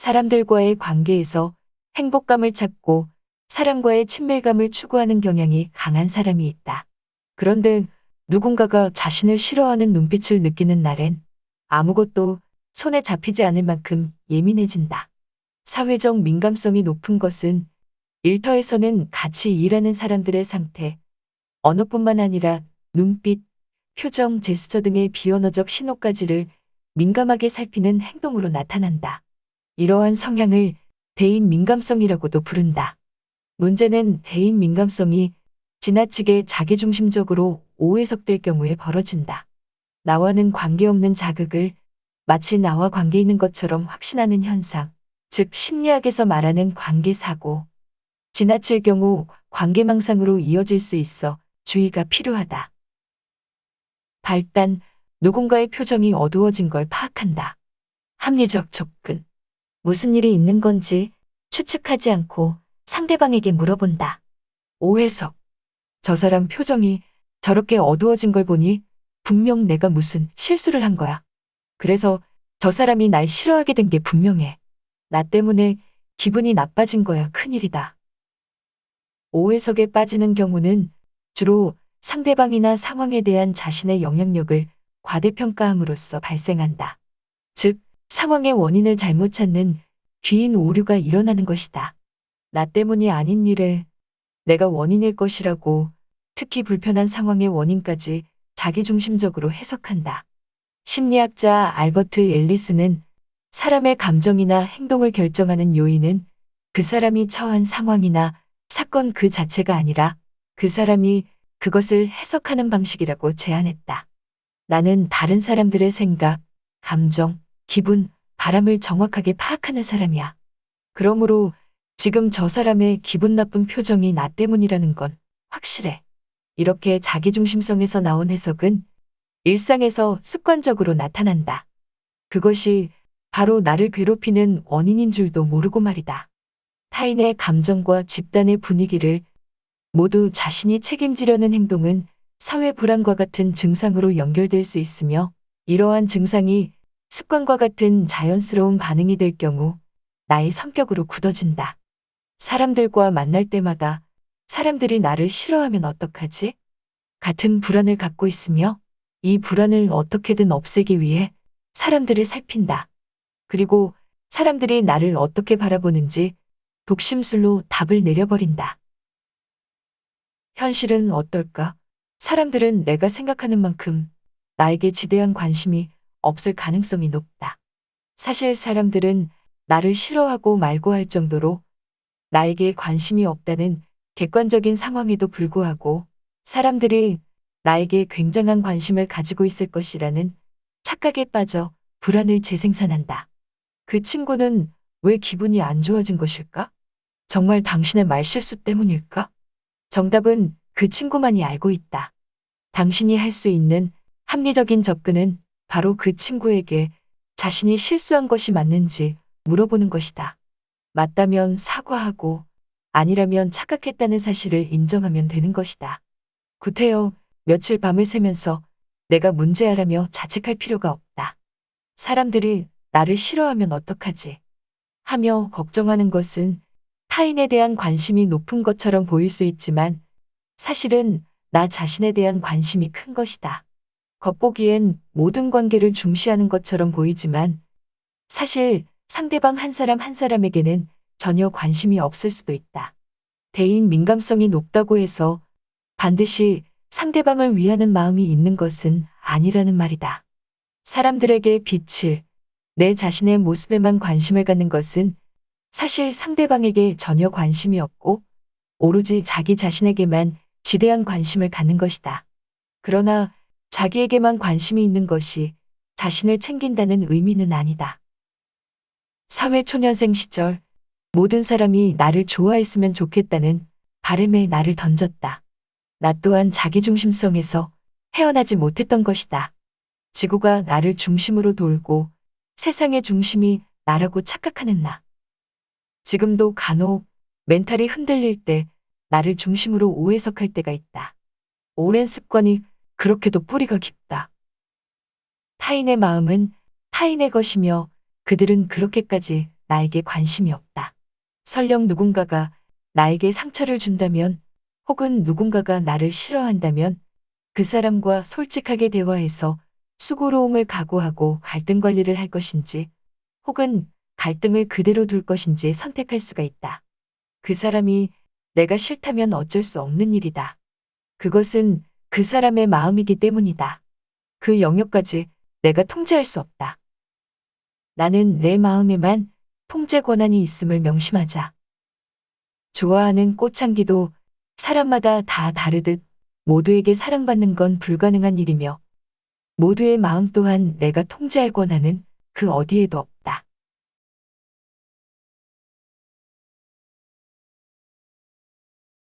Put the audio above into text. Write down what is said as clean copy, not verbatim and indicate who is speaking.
Speaker 1: 사람들과의 관계에서 행복감을 찾고 사람과의 친밀감을 추구하는 경향이 강한 사람이 있다. 그런데 누군가가 자신을 싫어하는 눈빛을 느끼는 날엔 아무것도 손에 잡히지 않을 만큼 예민해진다. 사회적 민감성이 높은 것은 일터에서는 같이 일하는 사람들의 상태, 언어뿐만 아니라 눈빛, 표정, 제스처 등의 비언어적 신호까지를 민감하게 살피는 행동으로 나타난다. 이러한 성향을 대인 민감성이라고도 부른다. 문제는 대인 민감성이 지나치게 자기중심적으로 오해석될 경우에 벌어진다. 나와는 관계없는 자극을 마치 나와 관계 있는 것처럼 확신하는 현상, 즉 심리학에서 말하는 관계사고. 지나칠 경우 관계망상으로 이어질 수 있어 주의가 필요하다. 발단, 누군가의 표정이 어두워진 걸 파악한다. 합리적 접근. 무슨 일이 있는 건지 추측하지 않고 상대방에게 물어본다. 오해석. 저 사람 표정이 저렇게 어두워진 걸 보니 분명 내가 무슨 실수를 한 거야. 그래서 저 사람이 날 싫어하게 된 게 분명해. 나 때문에 기분이 나빠진 거야. 큰일이다. 오해석에 빠지는 경우는 주로 상대방이나 상황에 대한 자신의 영향력을 과대평가함으로써 발생한다. 즉, 상황의 원인을 잘못 찾는 귀인 오류가 일어나는 것이다. 나 때문이 아닌 일에 내가 원인일 것이라고, 특히 불편한 상황의 원인까지 자기중심적으로 해석한다. 심리학자 알버트 앨리스는 사람의 감정이나 행동을 결정하는 요인은 그 사람이 처한 상황이나 사건 그 자체가 아니라 그 사람이 그것을 해석하는 방식이라고 제안했다. 나는 다른 사람들의 생각, 감정, 기분, 바람을 정확하게 파악하는 사람이야. 그러므로 지금 저 사람의 기분 나쁜 표정이 나 때문이라는 건 확실해. 이렇게 자기중심성에서 나온 해석은 일상에서 습관적으로 나타난다. 그것이 바로 나를 괴롭히는 원인인 줄도 모르고 말이다. 타인의 감정과 집단의 분위기를 모두 자신이 책임지려는 행동은 사회 불안과 같은 증상으로 연결될 수 있으며, 이러한 증상이 습관과 같은 자연스러운 반응이 될 경우 나의 성격으로 굳어진다. 사람들과 만날 때마다 사람들이 나를 싫어하면 어떡하지? 같은 불안을 갖고 있으며 이 불안을 어떻게든 없애기 위해 사람들을 살핀다. 그리고 사람들이 나를 어떻게 바라보는지 독심술로 답을 내려버린다. 현실은 어떨까? 사람들은 내가 생각하는 만큼 나에게 지대한 관심이 없을 가능성이 높다. 사실 사람들은 나를 싫어하고 말고 할 정도로 나에게 관심이 없다는 객관적인 상황에도 불구하고 사람들이 나에게 굉장한 관심을 가지고 있을 것이라는 착각에 빠져 불안을 재생산한다. 그 친구는 왜 기분이 안 좋아진 것일까? 정말 당신의 말실수 때문일까? 정답은 그 친구만이 알고 있다. 당신이 할 수 있는 합리적인 접근은 바로 그 친구에게 자신이 실수한 것이 맞는지 물어보는 것이다. 맞다면 사과하고 아니라면 착각했다는 사실을 인정하면 되는 것이다. 구태여 며칠 밤을 새면서 내가 문제아라며 자책할 필요가 없다. 사람들이 나를 싫어하면 어떡하지? 하며 걱정하는 것은 타인에 대한 관심이 높은 것처럼 보일 수 있지만 사실은 나 자신에 대한 관심이 큰 것이다. 겉보기엔 모든 관계를 중시하는 것처럼 보이지만 사실 상대방 한 사람 한 사람에게는 전혀 관심이 없을 수도 있다. 대인 민감성이 높다고 해서 반드시 상대방을 위하는 마음이 있는 것은 아니라는 말이다. 사람들에게 빛을, 내 자신의 모습에만 관심을 갖는 것은 사실 상대방에게 전혀 관심이 없고 오로지 자기 자신에게만 지대한 관심을 갖는 것이다. 그러나 자기에게만 관심이 있는 것이 자신을 챙긴다는 의미는 아니다. 사회초년생 시절 모든 사람이 나를 좋아했으면 좋겠다는 바람에 나를 던졌다. 나 또한 자기중심성에서 헤어나지 못했던 것이다. 지구가 나를 중심으로 돌고 세상의 중심이 나라고 착각하는 나. 지금도 간혹 멘탈이 흔들릴 때 나를 중심으로 오해석할 때가 있다. 오랜 습관이 그렇게도 뿌리가 깊다. 타인의 마음은 타인의 것이며 그들은 그렇게까지 나에게 관심이 없다. 설령 누군가가 나에게 상처를 준다면, 혹은 누군가가 나를 싫어한다면 그 사람과 솔직하게 대화해서 수고로움을 각오하고 갈등 관리를 할 것인지, 혹은 갈등을 그대로 둘 것인지 선택할 수가 있다. 그 사람이 내가 싫다면 어쩔 수 없는 일이다. 그것은 그 사람의 마음이기 때문이다. 그 영역까지 내가 통제할 수 없다. 나는 내 마음에만 통제 권한이 있음을 명심하자. 좋아하는 꽃향기도 사람마다 다 다르듯 모두에게 사랑받는 건 불가능한 일이며, 모두의 마음 또한 내가 통제할 권한은 그 어디에도 없다.